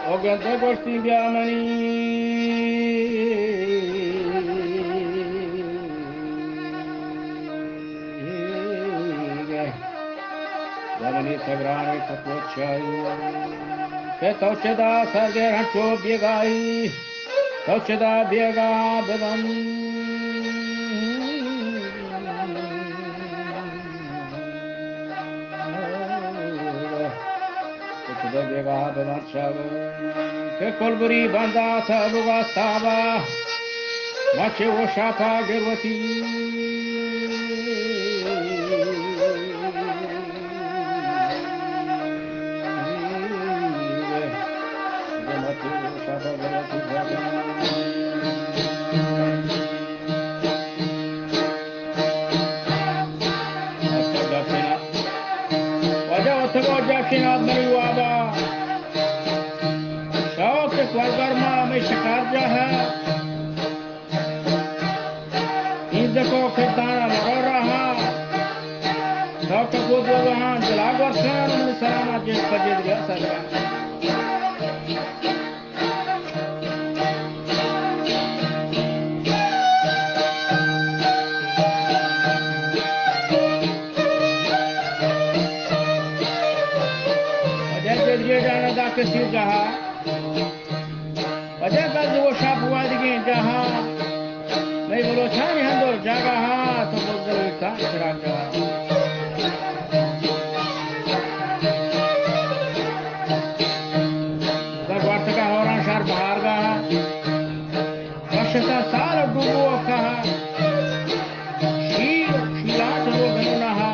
Ogente gosti biamani Biamani sagrani kapochai Che tauche da sarge rancho biegai Tauche da biega bedan Biega bedan chave Che colburi bandata luga stava Ma ce o șapa gervati Jackinaat Mariwaba शौक स्वर्गर्मा में शिकारजा है ईद को खिदाना लगा रहा शौक को जो वहाँ जला वर्षण सलामा जेल सजेद गया सरगा जाने दा किसी जहाँ वजह का जो शाप हुआ दिखे जहाँ नहीं बोलो छानी हंदो जगह तो बोल था चढ़ा जगह दरबार का होरा शहर बाहर का वर्षता साल डूबो कहा शीला तो बनो हा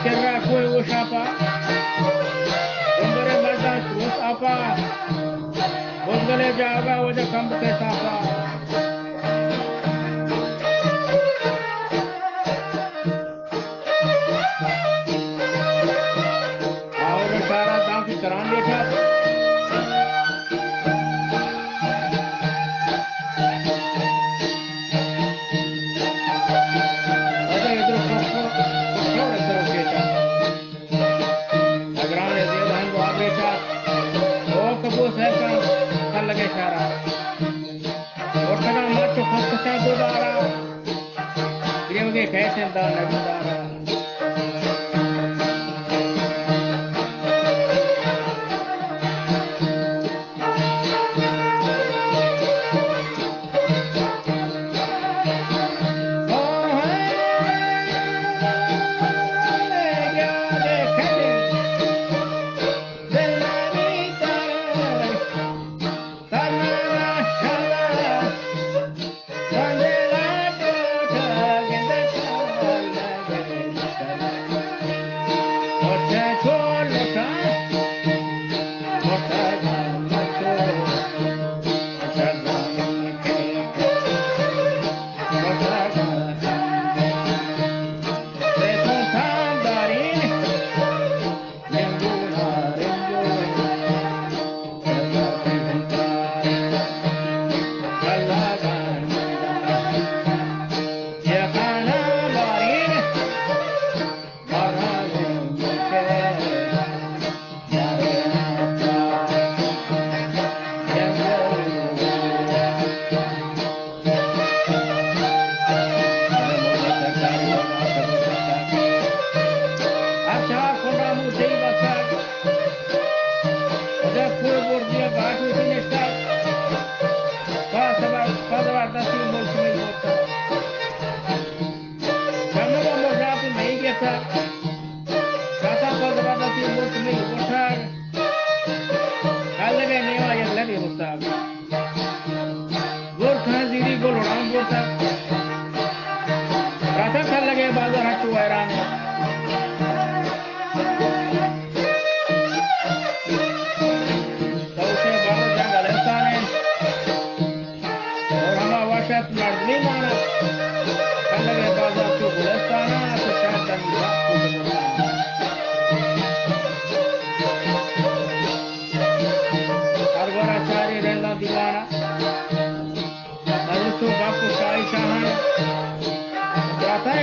Kerra koi wo shapa Umbere mada terus apa? Bosgale jaga wajah kamp ke sapa. Aur cara tak keran dekha. कैसे दाना दाना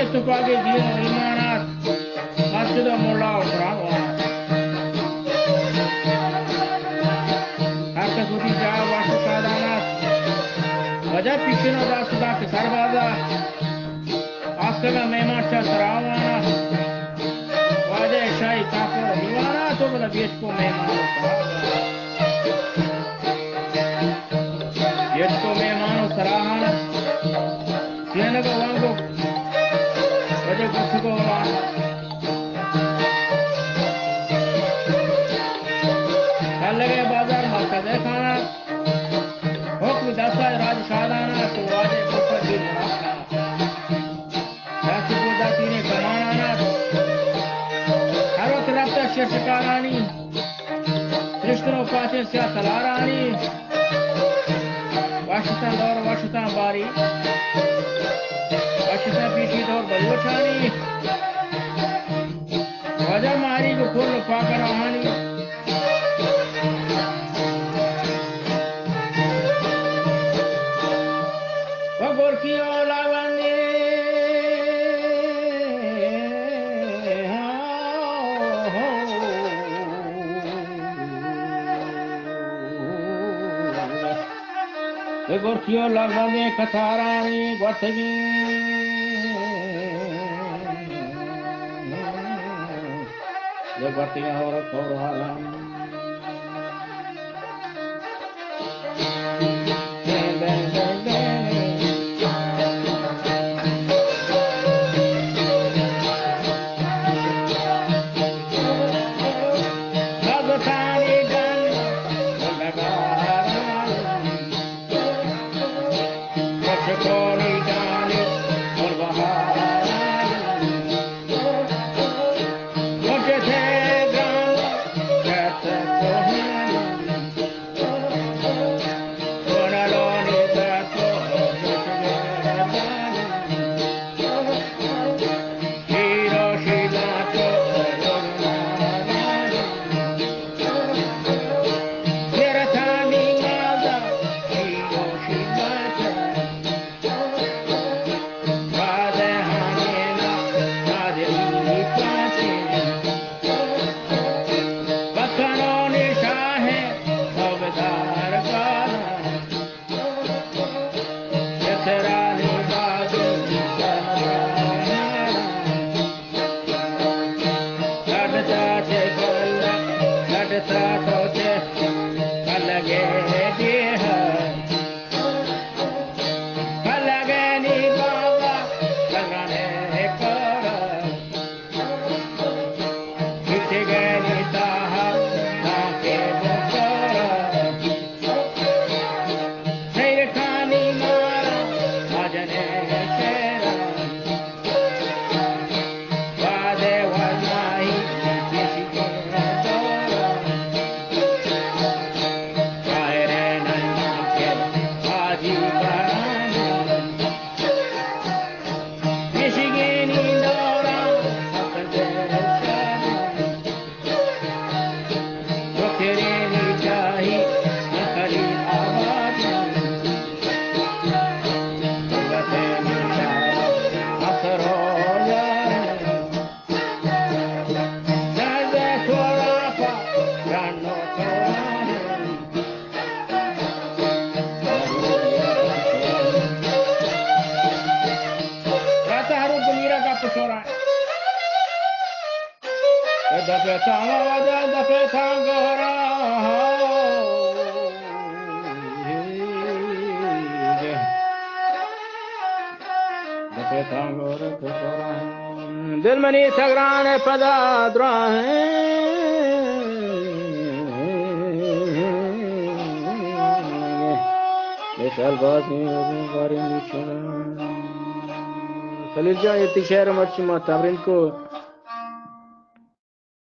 Supage dia imanat masjid mola Quran harka suti jawa wasu sadanat wajah pikirna da suda ke sarbaza askaga mehmancha sarawana wajah shai kafir diwana to bada besko mehman besko mehman sarahana senaga wango वजह कुछ को कल लगे बाजार मरकज़ खाना हुक्म दस्ता राज शादाना तो वाजे मुफ्त भी मुनाफा राष्ट्र को दाती ने कमाना हर वक्त रफ्ता शिकारानी कृष्णों पाचे से तलारानी वाशिता दौर वाशिता बारी वाशिता पीठी दौर बलवचानी वजह मारी को फुल पाकर आहानी वगोर की औलावानी वगोर की औलावानी कथारानी वसगी Berarti orang korban. What you say? सोचे अलगे देह अलगे नी बाबा लगाने कर मिट गए ताहा ताके बकर शेर खानी मारा भजने शेरा वादे वनाई किसी के दौरा कायरे नन्ना के आजी बराना मिशिगेनी दौरा अपने शाना बकरेनी चाही नखली आवाज़ बसे मचा असरो दिल मनी सगरान पदा Salirja yetişer maçıma tabrinku